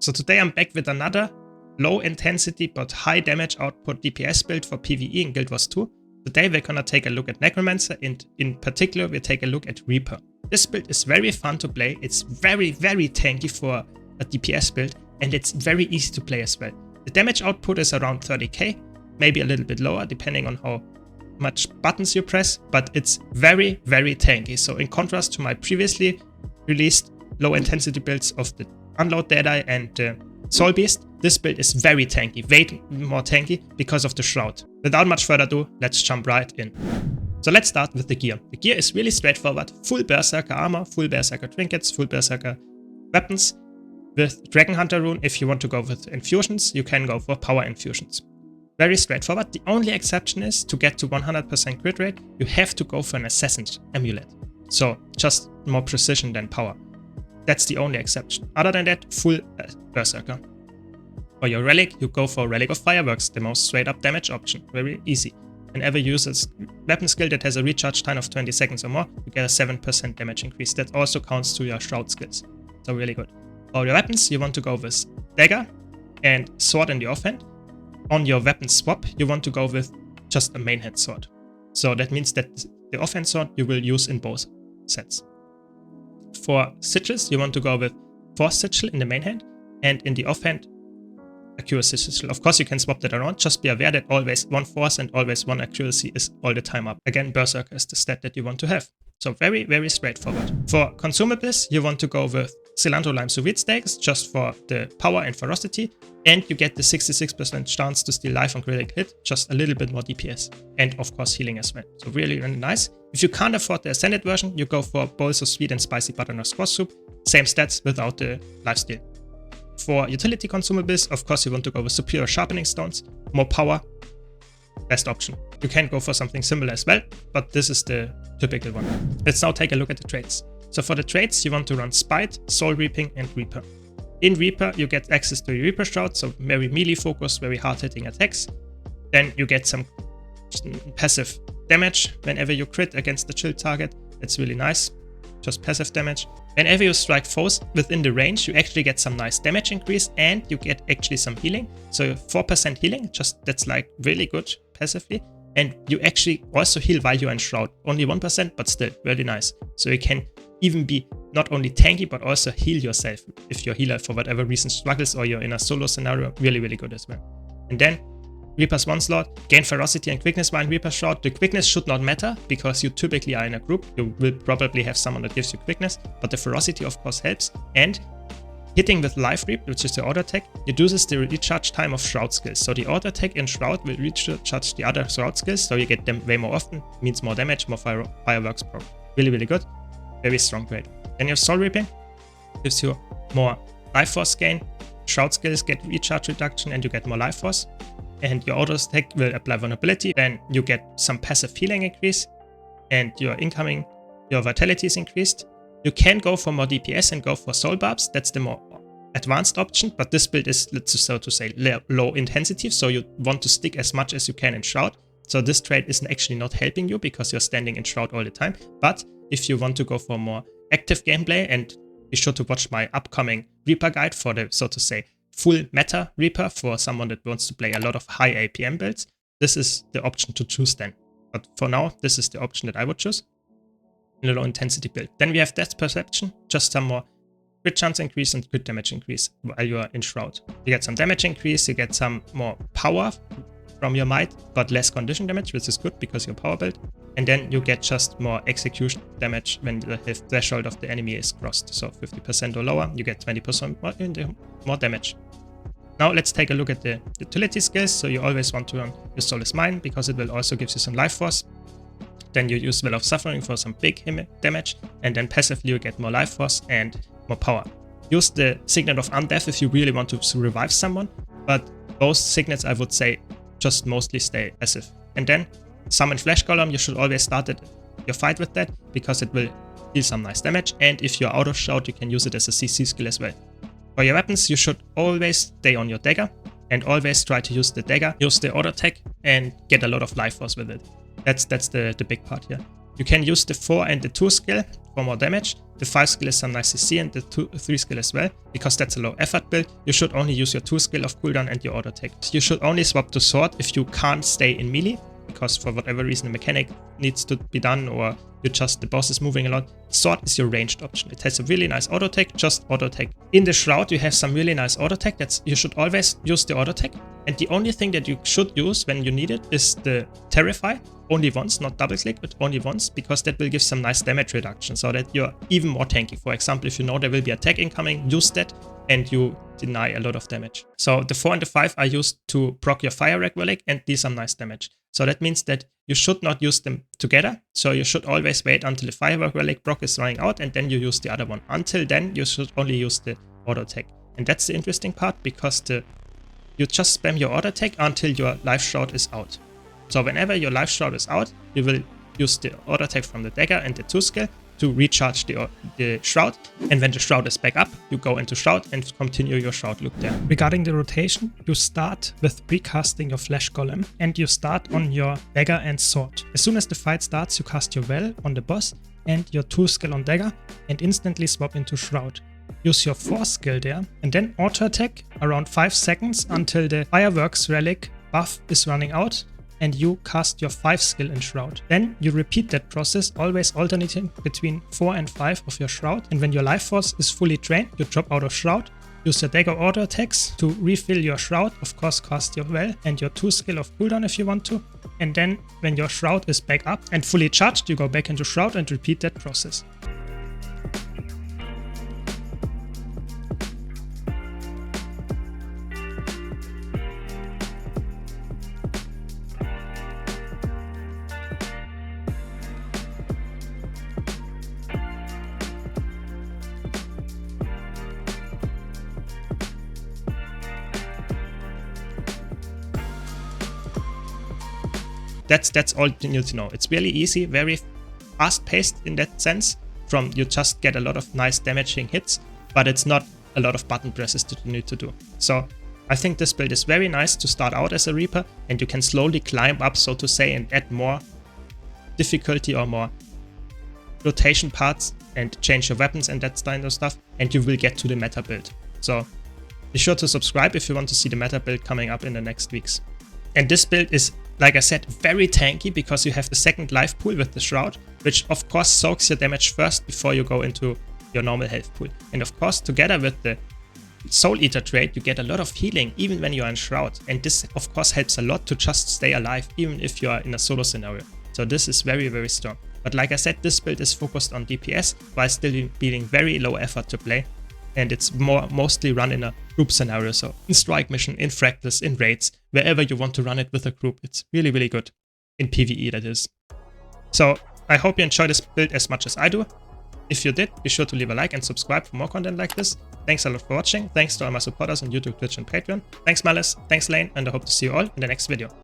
So today I'm back with another low intensity but high damage output DPS build for PvE in Guild Wars 2. Today we're gonna take a look at Necromancer and in particular we'll take a look at Reaper. This build is very fun to play, it's very tanky for a DPS build and it's very easy to play as well. The damage output is around 30k, maybe a little bit lower depending on how much buttons you press, but it's very tanky. So in contrast to my previously released low intensity builds of the Unload Deadeye and Soul Beast, this build is very tanky, way more tanky because of the Shroud. Without much further ado, let's jump right in. So let's start with the gear. The gear is really straightforward, full Berserker armor, full Berserker trinkets, full Berserker weapons. With Dragon Hunter rune, if you want to go with infusions, you can go for power infusions. Very straightforward. The only exception is to get to 100% crit rate, you have to go for an Assassin's Amulet. So just more precision than power. That's the only exception. Other than that, full Berserker. For your relic, you go for Relic of Fireworks, the most straight up damage option. Very easy. Whenever you use a weapon skill that has a recharge time of 20 seconds or more, you get a 7% damage increase. That also counts to your Shroud skills. So really good. For your weapons, you want to go with Dagger and Sword in the offhand. On your weapon swap, you want to go with just a main hand sword. So that means that the offhand sword you will use in both sets. For sigils, you want to go with Force Sigil in the main hand and in the offhand, Accuracy Sigil. Of course, you can swap that around. Just be aware that always one Force and always one Accuracy is all the time up. Again, Berserker is the stat that you want to have. So very straightforward. For Consumables, you want to go with Cilantro Lime Sous Vide Steaks just for the power and ferocity, and you get the 66% chance to steal life on critical hit, just a little bit more DPS, and of course healing as well. So really nice. If you can't afford the Ascended version, you go for bowls of sweet and spicy butternut squash soup, same stats without the lifesteal. For utility consumables, of course you want to go with Superior Sharpening Stones, more power, best option. You can go for something similar as well, but this is the typical one. Let's now take a look at the traits. So for the traits, you want to run Spite, Soul Reaping, and Reaper. In Reaper, you get access to your Reaper Shroud, so very melee focused, very hard-hitting attacks. Then you get some passive damage whenever you crit against the chill target. That's really nice, just passive damage. Whenever you strike foes within the range, you actually get some nice damage increase and you get actually some healing. So 4% healing, just that's like really good passively. And you actually also heal while you're in Shroud. Only 1%, but still really nice. So you can even be not only tanky, but also heal yourself if your healer for whatever reason struggles or you're in a solo scenario. Really good as well. And then Reaper's Onslaught, gain ferocity and quickness while in Reaper's Shroud. The quickness should not matter because you typically are in a group. You will probably have someone that gives you quickness, but the ferocity of course helps. And hitting with Life Reap, which is the auto attack, reduces the recharge time of Shroud skills. So the auto attack in Shroud will recharge the other Shroud skills, so you get them way more often, means more damage, more fireworks proc. Really good. Very strong grade. Then your Soul Reaping gives you more life force gain. Shroud skills get recharge reduction and you get more life force. And your auto attack will apply vulnerability. Then you get some passive healing increase. And your vitality is increased. You can go for more DPS and go for soul barbs. That's the more advanced option. But this build is, so to say, low intensity. So you want to stick as much as you can in Shroud. So this trait is actually not helping you because you're standing in Shroud all the time. But if you want to go for more active gameplay, and be sure to watch my upcoming Reaper guide for the, so to say, full meta Reaper for someone that wants to play a lot of high APM builds, this is the option to choose then. But for now, this is the option that I would choose in a low intensity build. Then we have Death Perception, just some more crit chance increase and crit damage increase while you are in Shroud. You get some damage increase, you get some more power from your might, but less condition damage, which is good because you're power build. And then you get just more execution damage when the threshold of the enemy is crossed. So 50% or lower, you get 20% more damage. Now let's take a look at the utility skills. So you always want to run your Soul is Mine because it will also give you some life force. Then you use Well of Suffering for some big damage. And then passively you get more life force and more power. Use the Signet of Undeath if you really want to revive someone. But both signets, I would say, just mostly stay passive. And then Summon Flesh Golem, you should always start your fight with that because it will deal some nice damage. And if you're out of Shroud, you can use it as a CC skill as well. For your weapons, you should always stay on your dagger and always try to use the dagger, use the auto attack and get a lot of life force with it. That's the big part here. You can use the 4 and the 2 skill for more damage, The 5 skill is some nice CC and the 3 skill as well, because that's a low effort build. You should only use your 2 skill of cooldown and your auto attack. You should only swap to sword if you can't stay in melee, because for whatever reason the mechanic needs to be done, or the boss is moving a lot. Sword is your ranged option. It has a really nice auto attack, just auto attack. In the Shroud you have some really nice auto attack. You should always use the auto attack. And the only thing that you should use when you need it is the Terrify. Only once, not double click, but only once, because that will give some nice damage reduction so that you're even more tanky. For example, if you know there will be attack incoming, use that and you deny a lot of damage. So the 4 and the 5 are used to proc your Fire Wreck Relic and deal some nice damage. So that means that you should not use them together. So you should always wait until the Firework Relic proc is running out and then you use the other one. Until then, you should only use the auto attack. And that's the interesting part, because you just spam your auto attack until your Life Shroud is out. So whenever your Life Shroud is out, you will use the auto attack from the dagger and the 2 skill to recharge the Shroud. And when the Shroud is back up, you go into Shroud and continue your Shroud loop there. Regarding the rotation, you start with precasting your Flash Golem and you start on your dagger and sword. As soon as the fight starts, you cast your Well on the boss and your 2 skill on dagger and instantly swap into Shroud. Use your 4 skill there and then auto attack around 5 seconds until the Fireworks Relic buff is running out and you cast your 5 skill in Shroud. Then you repeat that process, always alternating between 4 and 5 of your Shroud. And when your Life Force is fully drained, you drop out of Shroud, use your dagger auto attacks to refill your Shroud, of course cast your Well and your 2 skill of cooldown if you want to. And then when your Shroud is back up and fully charged, you go back into Shroud and repeat that process. That's all you need to know. It's really easy, very fast-paced in that sense. You just get a lot of nice damaging hits, but it's not a lot of button presses that you need to do. So I think this build is very nice to start out as a Reaper, and you can slowly climb up, so to say, and add more difficulty or more rotation parts and change your weapons and that kind of stuff, and you will get to the meta build. So be sure to subscribe if you want to see the meta build coming up in the next weeks. And this build is, like I said, very tanky because you have the second life pool with the Shroud, which of course soaks your damage first before you go into your normal health pool. And of course, together with the Soul Eater trait, you get a lot of healing even when you are in Shroud. And this of course helps a lot to just stay alive even if you are in a solo scenario. So this is very, very strong. But like I said, this build is focused on DPS while still being very low effort to play. And it's mostly run in a group scenario, so in Strike Mission, in Fractals, in Raids, wherever you want to run it with a group. It's really, really good. In PvE, that is. So I hope you enjoyed this build as much as I do. If you did, be sure to leave a like and subscribe for more content like this. Thanks a lot for watching. Thanks to all my supporters on YouTube, Twitch and Patreon. Thanks Malice, thanks Lane, and I hope to see you all in the next video.